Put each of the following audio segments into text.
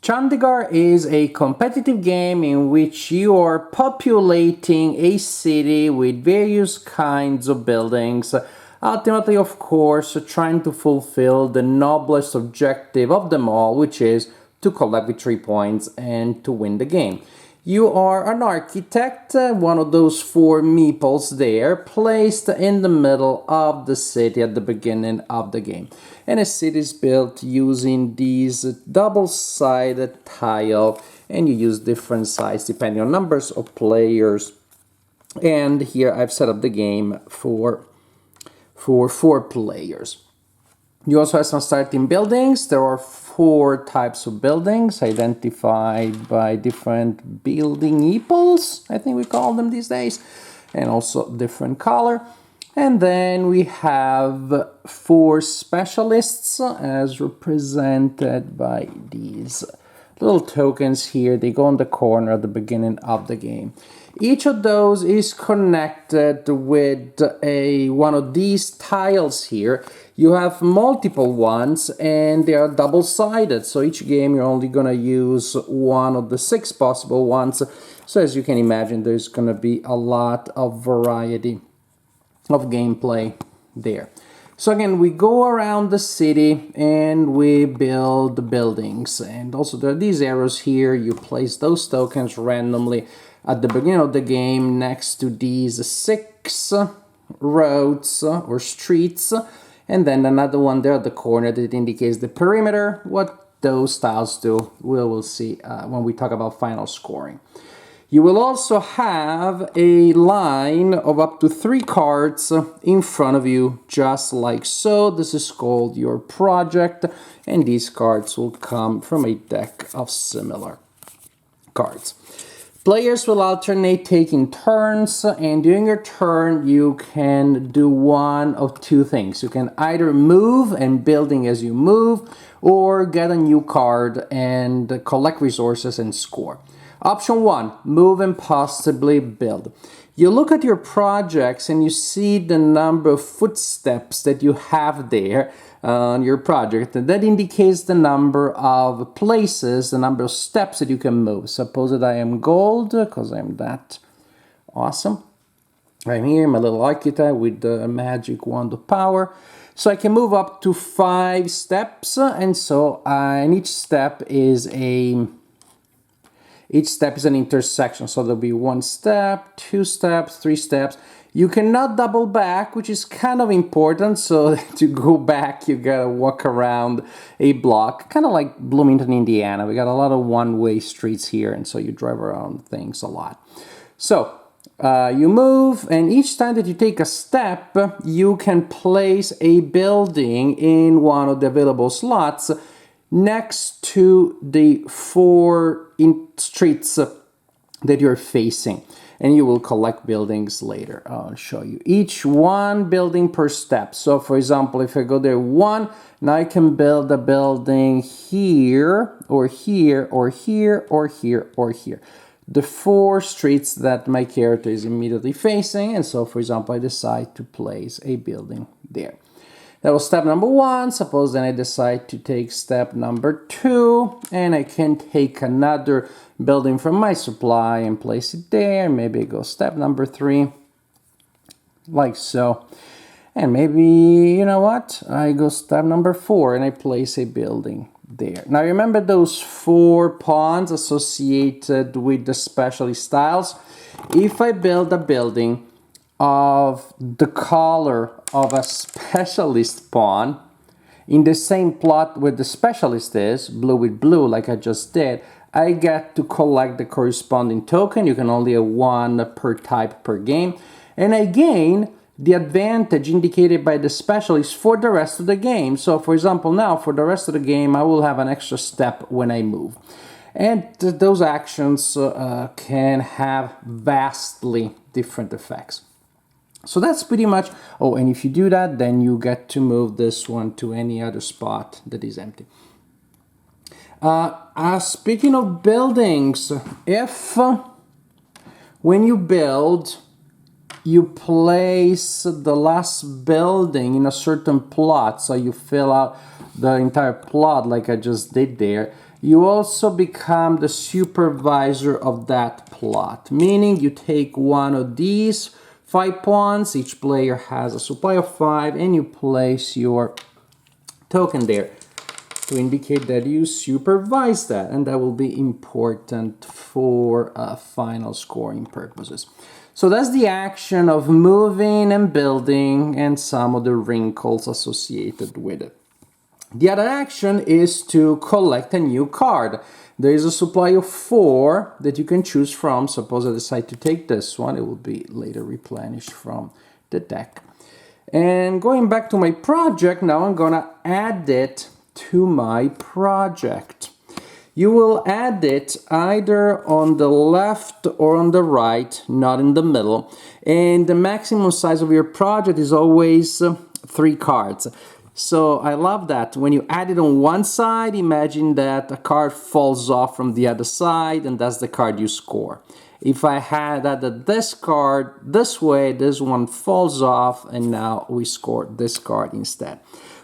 Chandigarh is a competitive game in which you are populating a city with various kinds of buildings, ultimately, of course, trying to fulfill the noblest objective of them all, which is to collect victory points and to win the game. You are an architect, one of those four meeples there, placed in the middle of the city at the beginning of the game. And a city is built using these double-sided tile, and you use different size depending on numbers of players. And here I've set up the game for 4 players. You also have some starting buildings. There are 4 types of buildings identified by different building meeples, I think we call them these days, and also different color. And then we have 4 specialists as represented by these little tokens here. They go in the corner at the beginning of the game. Each of those is connected with one of these tiles here. You have multiple ones and they are double-sided, so each game you're only going to use one of the 6 possible ones. So as you can imagine, there's going to be a lot of variety of gameplay there. So again, we go around the city and we build buildings, and also there are these arrows here. You place those tokens randomly at the beginning of the game next to these 6 roads or streets, and then another one there at the corner that indicates the perimeter. What those tiles do, we'll see when we talk about final scoring. You will also have a line of up to 3 cards in front of you, just like so. This is called your project, and these cards will come from a deck of similar cards. Players will alternate taking turns, and during your turn you can do one of 2 things. You can either move and building as you move, or get a new card and collect resources and score. Option 1, move and possibly build. You look at your projects and you see the number of footsteps that you have there on your project, and that indicates the number of places, the number of steps that you can move. Suppose that I am gold, because I'm that awesome. I'm here, my little architect with the magic wand of power. So I can move up to 5 steps, and so and each step is an intersection. So there'll be 1 step, 2 steps, 3 steps. You cannot double back, which is kind of important. So to go back, you gotta walk around a block, kind of like Bloomington, Indiana. We got a lot of one-way streets here, and so you drive around things a lot. So you move, and each time that you take a step, you can place a building in one of the available slots next to the 4 streets that you're facing, and you will collect buildings later. I'll show you each one building per step. So for example, if I go there 1, now I can build a building here or here or here or here or here, the 4 streets that my character is immediately facing. And so for example, I decide to place a building there. That was step number 1. Suppose then I decide to take step number 2, and I can take another building from my supply and place it there. Maybe I go step number 3, like so. And maybe, you know what, I go step number 4 and I place a building there. Now remember those 4 pawns associated with the specialist tiles? If I build a building of the color of a specialist pawn in the same plot where the specialist is, blue with blue like I just did, I get to collect the corresponding token. You can only have 1 per type per game, and I gain the advantage indicated by the specialist for the rest of the game. So for example, now for the rest of the game I will have an extra step when I move, and those actions can have vastly different effects. So that's pretty much, oh, and if you do that, then you get to move this one to any other spot that is empty. Speaking of buildings, if when you build, you place the last building in a certain plot, so you fill out the entire plot like I just did there, you also become the supervisor of that plot, meaning you take one of these 5 pawns, each player has a supply of 5, and you place your token there to indicate that you supervise that, and that will be important for final scoring purposes. So that's the action of moving and building and some of the wrinkles associated with it. The other action is to collect a new card. There is a supply of 4 that you can choose from. Suppose I decide to take this one, it will be later replenished from the deck. And going back to my project, now I'm gonna add it to my project. You will add it either on the left or on the right, not in the middle. And the maximum size of your project is always 3 cards. So I love that. When you add it on one side, imagine that a card falls off from the other side, and that's the card you score. If I had added this card this way, this one falls off, and now we score this card instead.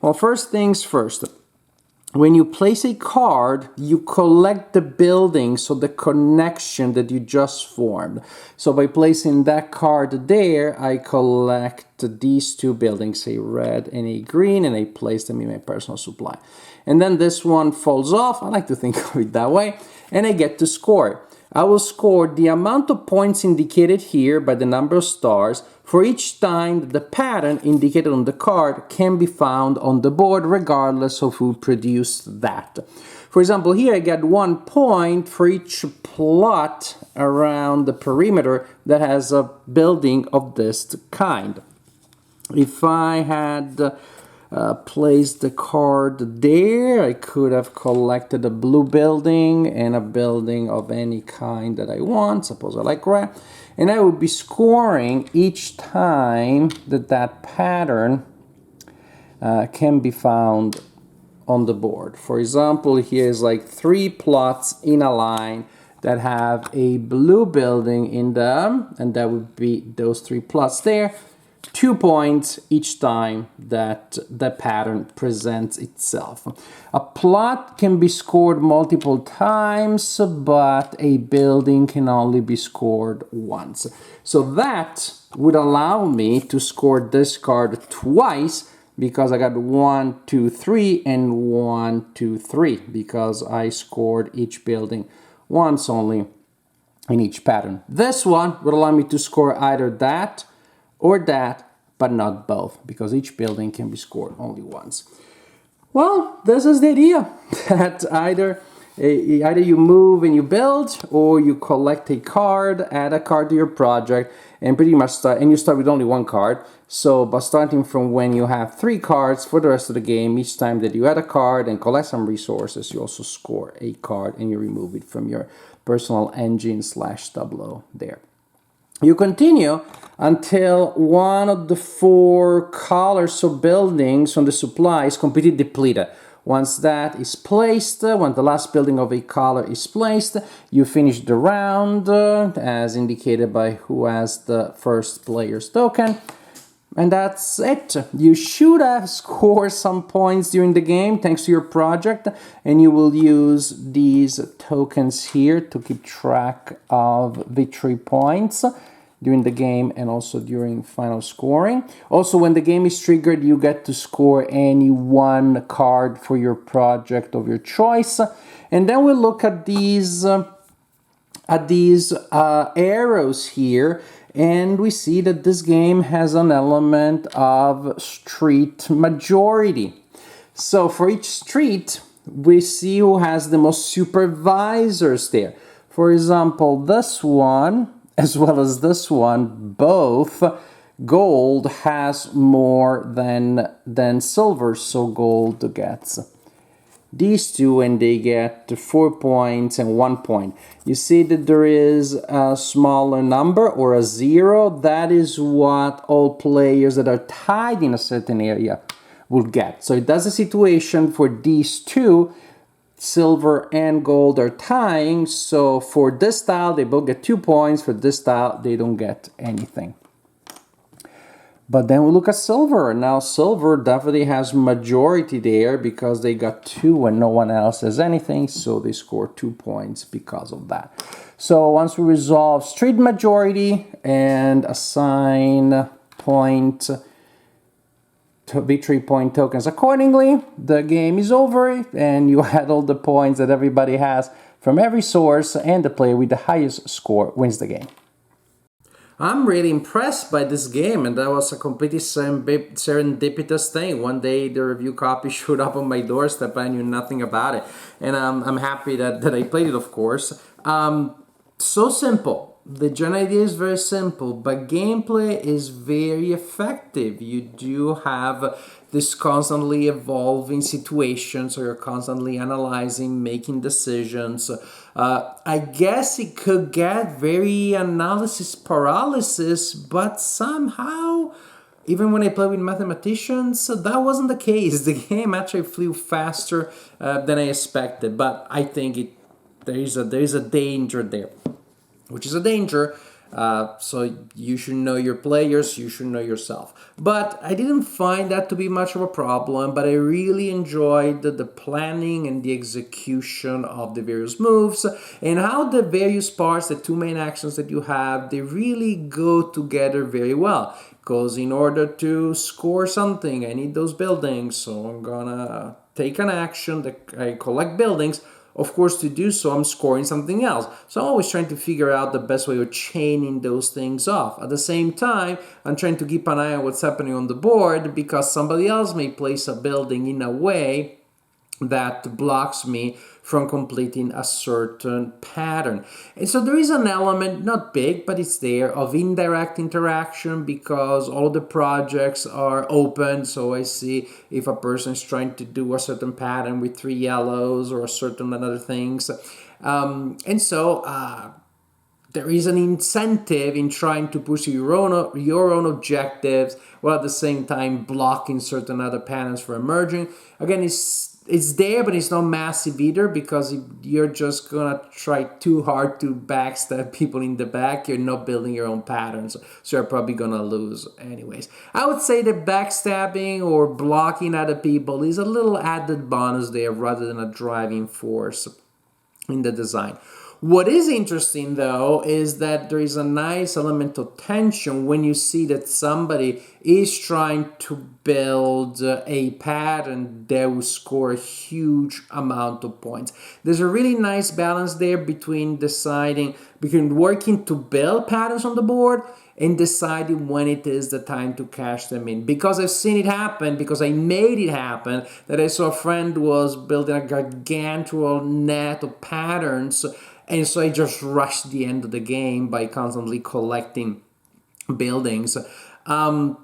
Well, first things first. When you place a card, you collect the building, so the connection that you just formed. So by placing that card there, I collect these 2 buildings, a red and a green, and I place them in my personal supply. And then this one falls off, I like to think of it that way, and I get to score. I will score the amount of points indicated here by the number of stars for each time that the pattern indicated on the card can be found on the board, regardless of who produced that. For example, here I get 1 point for each plot around the perimeter that has a building of this kind. If I had placed the card there, I could have collected a blue building and a building of any kind that I want. Suppose I like red. And I would be scoring each time that that pattern can be found on the board. For example, here's like 3 plots in a line that have a blue building in them, and that would be those 3 plots there. 2 points each time that the pattern presents itself. A plot can be scored multiple times, but a building can only be scored once. So that would allow me to score this card twice, because I got 1, 2, 3 and 1, 2, 3, because I scored each building once only in each pattern. This one would allow me to score either that or that, but not both, because each building can be scored only once. Well, this is the idea, that either you move and you build, or you collect a card, add a card to your project, and pretty much you start with only 1 card. So by starting from when you have 3 cards for the rest of the game, each time that you add a card and collect some resources, you also score a card and you remove it from your personal engine / tableau there. You continue until one of the 4 colors of buildings on the supply is completely depleted. Once that is placed, when the last building of a color is placed, you finish the round as indicated by who has the first player's token. And that's it. You should have scored some points during the game thanks to your project, and you will use these tokens here to keep track of victory points during the game and also during final scoring. Also, when the game is triggered, you get to score any 1 card for your project of your choice. And then we'll look at these arrows here, and we see that this game has an element of street majority. So for each street, we see who has the most supervisors there. For example, this one, as well as this one, both gold has more than silver, so gold gets these 2 and they get 4 points and 1 point. You see that there is a smaller number or a 0. That is what all players that are tied in a certain area will get. So that's a situation for these 2. Silver and gold are tying, so for this tile they both get 2 points, for this tile they don't get anything. But then we look at silver. Now silver definitely has majority there because they got 2 and no one else has anything, so they score 2 points because of that. So once we resolve street majority and assign point victory point tokens accordingly, the game is over and you add all the points that everybody has from every source, and the player with the highest score wins the game. I'm really impressed by this game, and that was a completely serendipitous thing. One day the review copy showed up on my doorstep. I knew nothing about it, and I'm happy that I played it, of course. So simple. The general idea is very simple, but gameplay is very effective. You do have this constantly evolving situation, so you're constantly analyzing, making decisions. I guess it could get very analysis paralysis, but somehow, even when I play with mathematicians, that wasn't the case. The game actually flew faster than I expected, but I think there is a danger there, which is a danger. So you should know your players, you should know yourself. But I didn't find that to be much of a problem, but I really enjoyed the planning and the execution of the various moves and how the various parts, the 2 main actions that you have, they really go together very well. Because in order to score something, I need those buildings, so I'm gonna take an action that I collect buildings. Of course, to do so, I'm scoring something else. So I'm always trying to figure out the best way of chaining those things off. At the same time, I'm trying to keep an eye on what's happening on the board because somebody else may place a building in a way that blocks me from completing a certain pattern. And so there is an element, not big, but it's there, of indirect interaction because all the projects are open. So I see if a person is trying to do a certain pattern with 3 yellows or a certain other things. And so there is an incentive in trying to pursue your own objectives while at the same time blocking certain other patterns for emerging. Again, it's there, but it's not massive either because you're just gonna try too hard to backstab people in the back. You're not building your own patterns, so you're probably gonna lose anyways. I would say that backstabbing or blocking other people is a little added bonus there rather than a driving force in the design. What is interesting though is that there is a nice element of tension when you see that somebody is trying to build a pattern that will score a huge amount of points. There's a really nice balance there between working to build patterns on the board and deciding when it is the time to cash them in. Because I've seen it happen, because I made it happen, that I saw a friend was building a gargantuan net of patterns, and so I just rushed the end of the game by constantly collecting buildings. I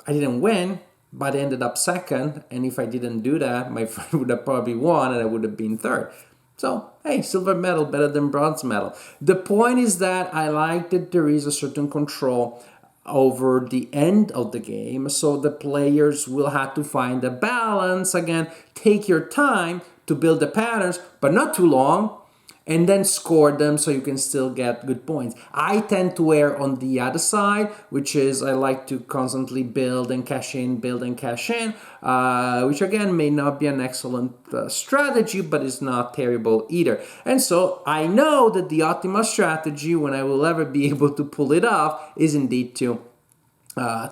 didn't win, but I ended up second, and if I didn't do that, my friend would have probably won and I would have been third. So, hey, silver medal better than bronze medal. The point is that I like that there is a certain control over the end of the game, so the players will have to find a balance. Again, take your time to build the patterns, but not too long, and then score them so you can still get good points. I tend to err on the other side, which is I like to constantly build and cash in, which again may not be an excellent strategy, but it's not terrible either. And so I know that the optimal strategy, when I will ever be able to pull it off, is indeed to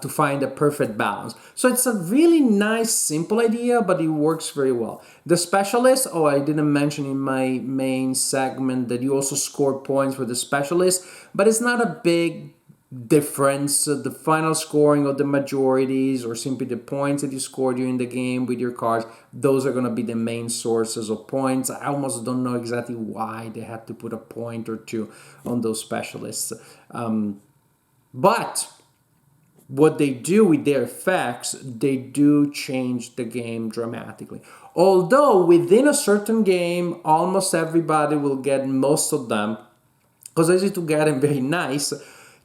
find a perfect balance. So it's a really nice, simple idea, but it works very well. The specialist, I didn't mention in my main segment that you also score points for the specialist, but it's not a big difference. The final scoring of the majorities or simply the points that you score during the game with your cards, those are going to be the main sources of points. I almost don't know exactly why they had to put a point or two on those specialists. But what they do with their effects, they do change the game dramatically. Although within a certain game, almost everybody will get most of them, because easy to get and very nice.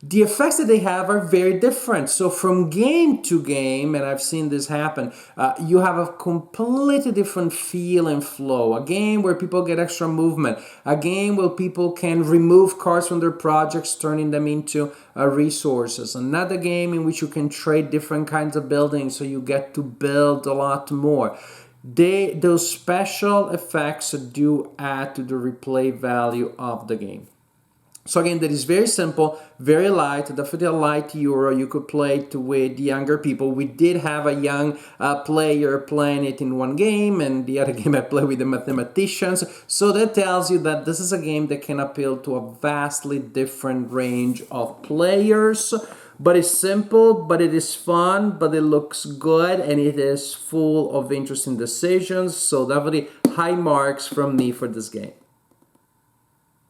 the effects that they have are very different. So from game to game, and I've seen this happen, you have a completely different feel and flow. A game where people get extra movement. A game where people can remove cards from their projects, turning them into resources. Another game in which you can trade different kinds of buildings, so you get to build a lot more. Those special effects do add to the replay value of the game. So again, that is very simple, very light, definitely a light Euro. You could play it with younger people. We did have a young player playing it in one game, and the other game I played with the mathematicians. So that tells you that this is a game that can appeal to a vastly different range of players. But it's simple, but it is fun, but it looks good, and it is full of interesting decisions. So definitely high marks from me for this game.